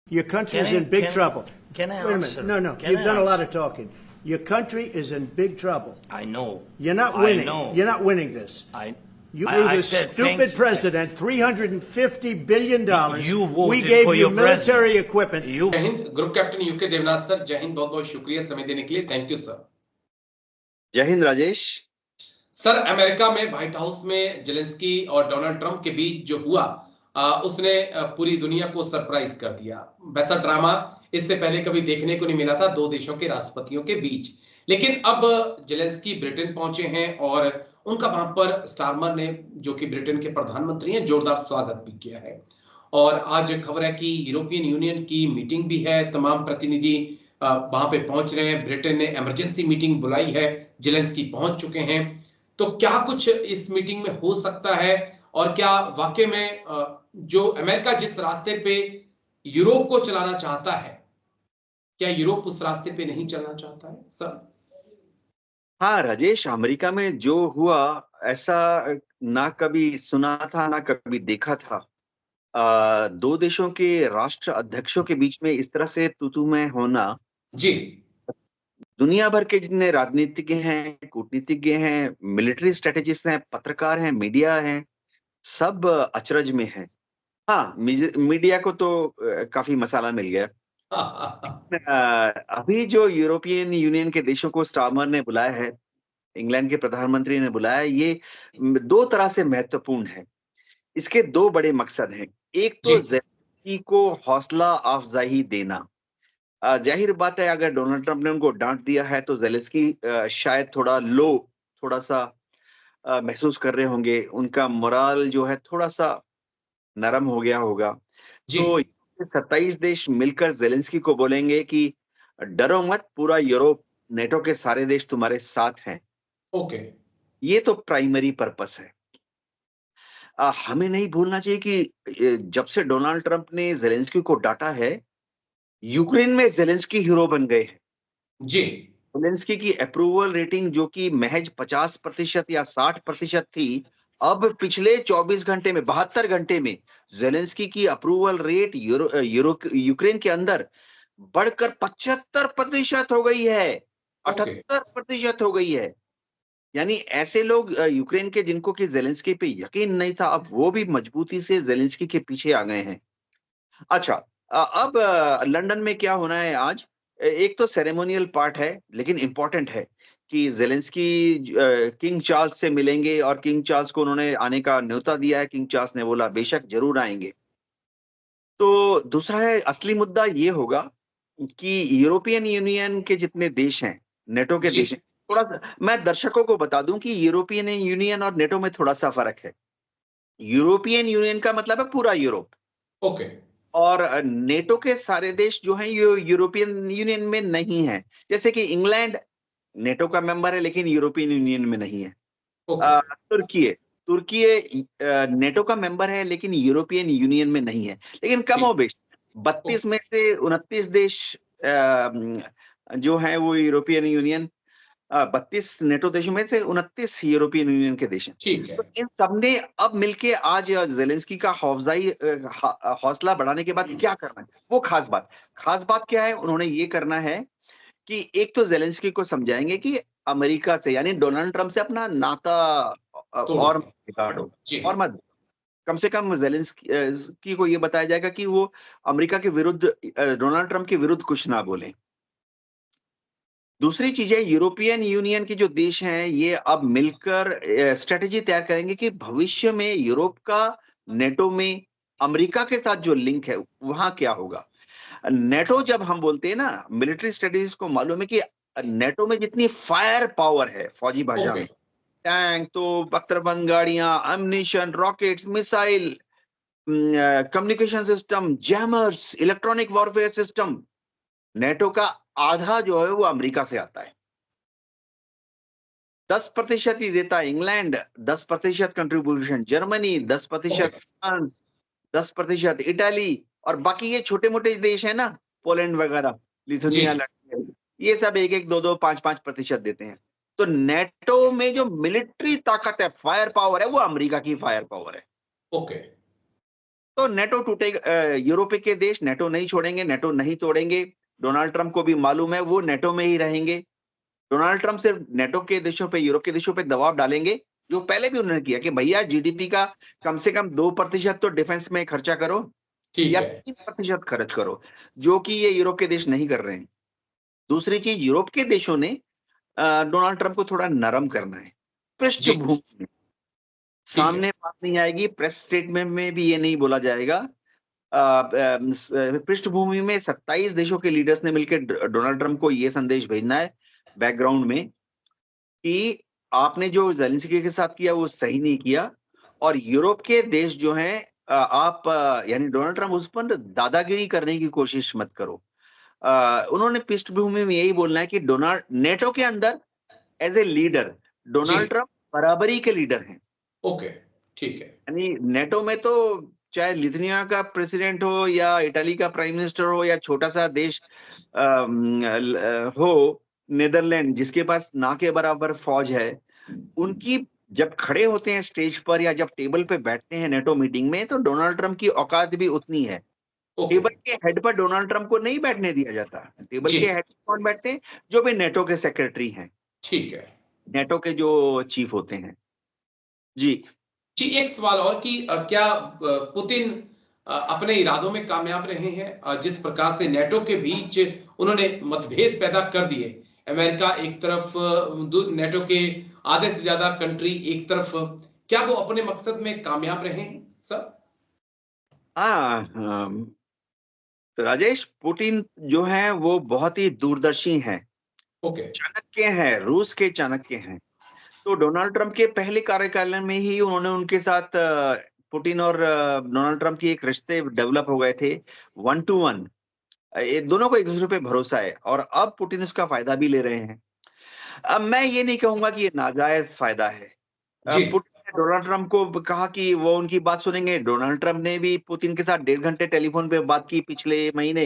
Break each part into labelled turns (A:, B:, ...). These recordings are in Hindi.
A: Your country's in big trouble.
B: Can I
A: Wait a
B: answer?
A: minute. No.
B: Can
A: You've
B: I
A: done a lot
B: answer?
A: of talking. Your country is in big trouble.
B: I know.
A: You're not
B: I
A: winning.
B: know.
A: You're not winning this. You threw
B: I
A: this
B: said
A: stupid president $350 billion.
B: You voted
A: we gave
B: for
A: you
B: your
A: military
B: president.
A: equipment.
C: जय हिंद। Group captain UK Devnath sir, जय हिंद, बहुत बहुत शुक्रिया समय देने के लिए। Thank you sir.
D: जय हिंद राजेश।
C: सर, अमेरिका में व्हाइट हाउस में जेलेंस्की और डोनाल्ड ट्रंप के बीच जो हुआ उसने पूरी दुनिया को सरप्राइज कर दिया। वैसा ड्रामा इससे पहले कभी देखने को नहीं मिला था दो देशों के राष्ट्रपतियों के बीच। लेकिन अब जेलेंस्की ब्रिटेन पहुंचे हैं और उनका वहां पर स्टारमर ने, जो कि ब्रिटेन के प्रधानमंत्री हैं, जोरदार स्वागत भी किया है। और आज खबर है कि यूरोपियन यूनियन की मीटिंग भी है, तमाम प्रतिनिधि वहां पे पहुंच रहे हैं। ब्रिटेन ने इमरजेंसी मीटिंग बुलाई है, जेलेंस्की पहुंच चुके हैं। तो क्या कुछ इस मीटिंग में हो सकता है और क्या वाकई में जो अमेरिका जिस रास्ते पे यूरोप को चलाना चाहता है, क्या यूरोप उस रास्ते पे नहीं चलना चाहता है सर?
D: हाँ राजेश, अमेरिका में जो हुआ ऐसा ना कभी सुना था ना कभी देखा था। दो देशों के राष्ट्र अध्यक्षों के बीच में इस तरह से तू मैं होना
C: जी,
D: दुनिया भर के जितने राजनीतिज्ञ हैं, कूटनीतिज्ञ हैं, मिलिट्री स्ट्रेटेजिस्ट हैं, पत्रकार हैं, मीडिया हैं, सब अचरज में हैं। हाँ, मीडिया को तो काफी मसाला मिल गया। अभी जो यूरोपियन यूनियन के देशों को स्टारमर ने बुलाया है, इंग्लैंड के प्रधानमंत्री ने बुलाया, ये दो तरह से महत्वपूर्ण है। इसके दो बड़े मकसद हैं। एक तो जेलेंस्की को हौसला अफजाई देना। जाहिर बात है, अगर डोनाल्ड ट्रंप ने उनको डांट दिया है तो जेलेंस्की शायद थोड़ा सा महसूस कर रहे होंगे। उनका मोराल जो है थोड़ा सा नरम हो गया होगा। तो 27 देश मिलकर जेलेंस्की को बोलेंगे कि डरो मत, पूरा यूरोप, नेटो के सारे देश तुम्हारे साथ हैं।
C: ओके,
D: ये तो प्राइमरी पर्पस है। हमें नहीं भूलना चाहिए कि जब से डोनाल्ड ट्रंप ने जेलेंस्की को डांटा है, यूक्रेन में जेलेंस्की हीरो बन गए हैं।
C: जी,
D: जेलेंस्की की अप्रूवल रेटिंग जो कि महज 50% या 60% थी, अब पिछले 24 घंटे में, 72 घंटे में जेलेंस्की की अप्रूवल रेट यूक्रेन के अंदर बढ़कर 75% हो गई है, 78% हो गई है। यानी ऐसे लोग यूक्रेन के जिनको कि जेलेंस्की पे यकीन नहीं था, अब वो भी मजबूती से जेलेंस्की के पीछे आ गए हैं। अच्छा, अब लंदन में क्या होना है आज? एक तो सेरेमोनियल पार्ट है, लेकिन इंपॉर्टेंट है कि जेलेंस्की किंग चार्ल्स से मिलेंगे और किंग चार्ल्स को उन्होंने आने का न्योता दिया है। किंग चार्ल्स ने बोला बेशक जरूर आएंगे। तो दूसरा है, असली मुद्दा ये होगा कि यूरोपियन यूनियन के जितने देश हैं, नेटो के देश हैं, थोड़ा सा मैं दर्शकों को बता दूं कि यूरोपियन यूनियन और नेटो में थोड़ा सा फर्क है। यूरोपियन यूनियन का मतलब है पूरा यूरोप।
C: ओके,
D: और नेटो के सारे देश जो हैं ये यूरोपियन यूनियन में नहीं है। जैसे कि इंग्लैंड नेटो का मेंबर है लेकिन यूरोपियन यूनियन में नहीं है। तुर्की नेटो का मेंबर है लेकिन यूरोपियन यूनियन में नहीं है। लेकिन कमोबेश 32 में से 29 देश जो हैं वो यूरोपियन यूनियन, 32 नेटो देशों में से 29 यूरोपियन यूनियन के देश हैं। तो इन सबने अब मिलके आज जेलेंस्की का हौसला बढ़ाने के बाद क्या करना है, वो खास बात क्या है? उन्होंने ये करना है कि एक तो जेलेंस्की को समझाएंगे कि अमेरिका से, यानी डोनाल्ड ट्रंप से अपना नाता और बिगाड़ो और मत। कम से कम जेलेंस्की को ये बताया जाएगा कि वो अमेरिका के विरुद्ध, डोनाल्ड ट्रंप के विरुद्ध कुछ ना बोले। दूसरी चीज है, यूरोपियन यूनियन के जो देश हैं ये अब मिलकर स्ट्रेटेजी तैयार करेंगे कि भविष्य में यूरोप का नेटो में अमेरिका के साथ जो लिंक है वहां क्या होगा। नेटो जब हम बोलते हैं ना, मिलिट्री स्ट्रेटेजी को मालूम है कि नेटो में जितनी फायर पावर है फौजी भाषा में, टैंक, तो बख्तरबंद गाड़ियां, ammunition, rockets, missile, communication system, jammers, electronic warfare system, NATO का आधा जो है वो अमेरिका से आता है। 10% ही देता है England, 10% contribution Germany, 10% France, 10% Italy, और बाकी ये छोटे मोटे देश है ना, पोलैंड वगैरह, लिथुनिया, ये सब 1-1, 2-2, 5-5% देते हैं। तो नेटो में जो मिलिट्री ताकत है, फायर पावर है, वो अमेरिका की फायर पावर है।
C: ओके,
D: तो नेटो टूटेगा, यूरोप के देश नेटो नहीं छोड़ेंगे, नेटो नहीं तोड़ेंगे। डोनाल्ड ट्रंप को भी मालूम है वो नेटो में ही रहेंगे। डोनाल्ड ट्रंप सिर्फ नेटो के देशों पे, यूरोप के देशों पे दबाव डालेंगे, जो पहले भी उन्होंने किया कि भैया जीडीपी का कम से कम 2% तो डिफेंस में खर्चा करो
C: ठीक
D: या
C: है।
D: 3% खर्च करो, जो कि ये यूरोप के देश नहीं कर रहे हैं। दूसरी चीज, यूरोप के देशों ने डोनाल्ड ट्रंप को थोड़ा नरम करना है
C: जी,
D: पृष्ठभूमि में।
C: ठीक है।
D: सामने बात नहीं आएगी, प्रेस स्टेटमेंट में भी ये नहीं बोला जाएगा। पृष्ठभूमि में 27 देशों के लीडर्स ने मिलकर डोनाल्ड ट्रंप को ये संदेश भेजना है बैकग्राउंड में कि आपने जो ज़ेलेंस्की के साथ किया वो सही नहीं किया, और यूरोप के देश जो हैं, आप यानी डोनाल्ड ट्रंप उस पर दादागिरी करने की कोशिश मत करो। उन्होंने पृष्ठभूमि में यही बोलना है कि डोनाल्ड नेटो के अंदर एज ए लीडर
C: जी,
D: डोनाल्ड ट्रंप बराबरी के लीडर हैं।
C: ओके, ठीक है।
D: यानी नेटो में तो चाहे लिथुआनिया का प्रेसिडेंट हो या इटली का प्राइम मिनिस्टर हो या छोटा सा देश हो नीदरलैंड, जिसके पास ना के बराबर फौज है, उनकी जब खड़े होते हैं स्टेज पर या जब टेबल पे बैठते हैं नेटो मीटिंग में, तो डोनाल्ड ट्रंप की औकात भी उतनी है।
C: ओके,
D: टेबल के हेड पर डोनाल्ड ट्रंप को नहीं बैठने दिया जाता। टेबल
C: जी,
D: के हेड पर कौन बैठते हैं? जो भी नेटो के सेक्रेटरी हैं,
C: ठीक है।
D: नेटो के जो चीफ होते हैं। जी।
C: जी, एक सवाल और कि क्या पुतिन अपने इरादों में कामयाब रहे हैं? जिस प्रकार से नेटो के बीच उन्होंने मतभेद पैदा कर दिए, अमेरिका एक तरफ, नेटो के आधे से ज्यादा कंट्री एक तरफ, क्या वो अपने मकसद में कामयाब रहे हैं सर?
D: हाँ, तो राजेश, पुतिन जो है वो बहुत ही दूरदर्शी हैं,
C: ओके,
D: चाणक्य हैं, रूस के चाणक्य हैं। तो डोनाल्ड ट्रंप के पहले कार्यकाल में ही उन्होंने उनके साथ पुतिन और डोनाल्ड ट्रंप की एक रिश्ते डेवलप हो गए थे, 1 टू 1। ये दोनों को एक दूसरे पे भरोसा है और अब पुतिन उसका फायदा भी ले रहे हैं। अब मैं ये नहीं कहूंगा कि ये नाजायज फायदा है।
C: जी,
D: पुतिन ने डोनाल्ड ट्रंप को कहा कि वो उनकी बात सुनेंगे। डोनाल्ड ट्रंप ने भी पुतिन के साथ 1.5 घंटे टेलीफोन पे बात की पिछले महीने।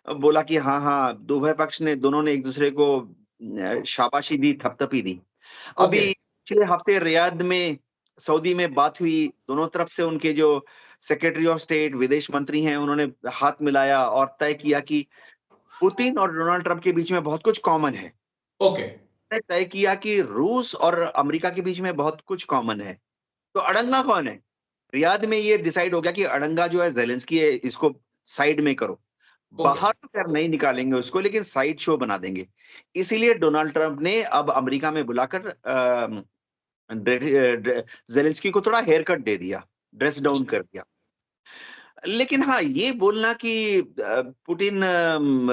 D: बोला कि हाँ हाँ, दोनों पक्ष ने, दोनों ने एक दूसरे को शाबाशी दी, थपथपी दी।
C: ओके,
D: अभी पिछले हफ्ते रियाद में, सऊदी में बात हुई। दोनों तरफ से उनके जो सेक्रेटरी ऑफ स्टेट, विदेश मंत्री हैं, उन्होंने हाथ मिलाया और तय किया कि पुतिन और डोनाल्ड ट्रंप के बीच में बहुत कुछ कॉमन है।
C: ओके,
D: ने तय किया कि रूस और अमेरिका के बीच में बहुत कुछ कॉमन है। तो अड़ंगा कौन है? रियाद में ये डिसाइड हो गया कि अड़ंगा जो है ज़ेलेंस्की है, इसको साइड में करो।
C: ओके,
D: बाहर तो खैर नहीं निकालेंगे उसको, लेकिन साइड शो बना देंगे। इसीलिए डोनाल्ड ट्रंप ने अब अमेरिका में बुलाकर ज़ेलेंस्की को थोड़ा हेयर कट दे दिया, ड्रेस डाउन कर दिया। लेकिन हाँ, ये बोलना कि पुतिन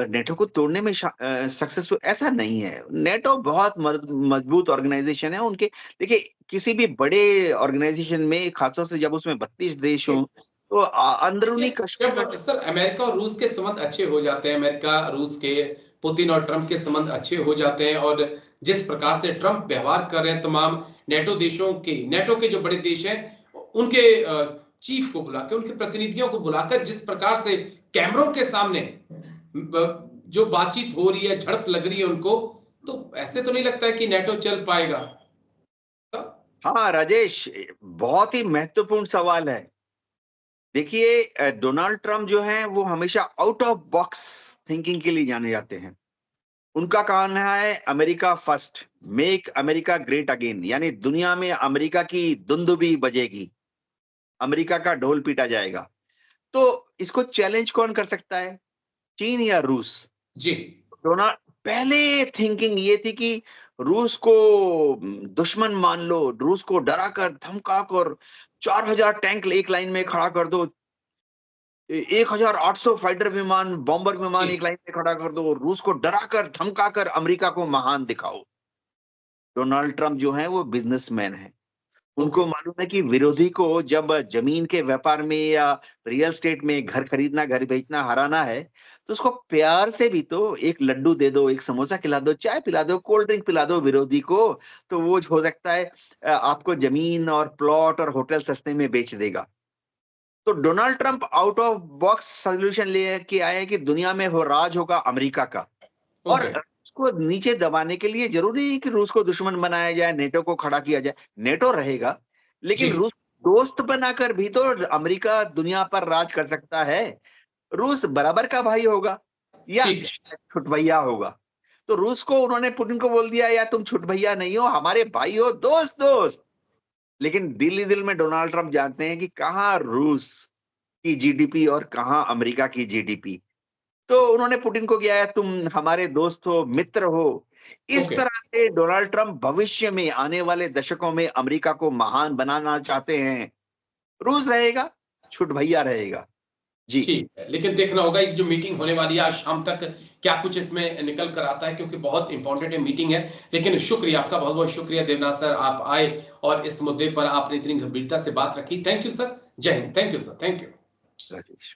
D: नेटो को तोड़ने में सक्सेसफुल, ऐसा नहीं है। नेटो बहुत मजबूत ऑर्गेनाइजेशन है। उनके, देखिए, किसी भी बड़े ऑर्गेनाइजेशन में, खासतौर से जब उसमें 32 देश हों, तो अंदरूनी
C: देखिए, जब
D: कश्मकश।
C: सर अमेरिका और रूस के संबंध अच्छे हो जाते हैं, अमेरिका रूस के, पुतिन और ट्रंप के संबंध अच्छे हो जाते हैं, और जिस प्रकार से ट्रंप व्यवहार कर रहे हैं तमाम नेटो देशों के, नेटो के जो बड़े देश हैं, उनके चीफ को बुलाकर, उनके प्रतिनिधियों को बुलाकर जिस प्रकार से कैमरों के सामने जो बातचीत हो रही है, झड़प लग रही है उनको, तो ऐसे तो नहीं लगता है कि नेटो चल पाएगा।
D: हाँ राजेश, बहुत ही महत्वपूर्ण सवाल है। देखिए, डोनाल्ड ट्रंप जो है वो हमेशा आउट ऑफ बॉक्स थिंकिंग के लिए जाने जाते हैं। उनका कहना है America first, make America great again, यानी दुनिया में अमेरिका की दुंदुभी बजेगी, अमेरिका का ढोल पीटा जाएगा। तो इसको चैलेंज कौन कर सकता है? चीन या रूस?
C: जी,
D: डोनाल्ड, पहले थिंकिंग ये थी कि रूस को दुश्मन मान लो, रूस को डरा कर धमका कर 4000 टैंक एक लाइन में खड़ा कर दो, 1800 फाइटर विमान, बॉम्बर विमान
C: जी,
D: एक लाइन में खड़ा कर दो, रूस को डरा कर धमका कर अमेरिका को महान दिखाओ। डोनाल्ड ट्रंप जो है वो बिजनेसमैन है।
C: ओके,
D: उनको मालूम है कि विरोधी को जब जमीन के व्यापार में या रियल एस्टेट में घर खरीदना, घर बेचना, हराना है, तो उसको प्यार से भी तो एक लड्डू दे दो, एक समोसा खिला दो, चाय पिला दो, कोल्ड ड्रिंक पिला दो विरोधी को, तो वो हो सकता है आपको जमीन और प्लॉट और होटल सस्ते में बेच देगा। तो Donald Trump out of box solution लेके आए हैं कि दुनिया में हो राज होगा अमेरिका का, और
C: ओके,
D: उसको नीचे दबाने के लिए जरूरी नहीं कि रूस को दुश्मन बनाया जाए, नेटो को खड़ा किया जाए। नेटो रहेगा,
C: जी,
D: लेकिन रूस दोस्त बनाकर भी तो अमेरिका दुनिया पर राज कर सकता है। रूस बराबर का भाई होगा या
C: ठीक है।
D: छुट भैया होगा। तो रूस को उन्होंने पुतिन को बोल दिया, या तुम छुट भैया नहीं हो, हमारे भाई हो, दोस्त दोस्त। लेकिन दिल ही दिल में डोनाल्ड ट्रंप जानते हैं कि कहाँ रूस की जीडीपी और कहाँ अमेरिका की जीडीपी। तो उन्होंने पुतिन को किया है, तुम हमारे दोस्त हो, मित्र हो। इस
C: ओके।
D: तरह से डोनाल्ड ट्रंप भविष्य में आने वाले दशकों में अमेरिका को महान बनाना चाहते हैं। रूस रहेगा, छुट भैया रहेगा। जी।
C: ठीक है, लेकिन देखना होगा ये जो मीटिंग होने वाली है आज शाम तक क्या कुछ इसमें निकल कर आता है, क्योंकि बहुत इंपॉर्टेंट मीटिंग है। लेकिन शुक्रिया, आपका बहुत बहुत शुक्रिया देवनाथ सर, आप आए और इस मुद्दे पर आपने इतनी गंभीरता से बात रखी। थैंक यू सर, जय Hind. Thank you sir, thank you.
D: Rajesh.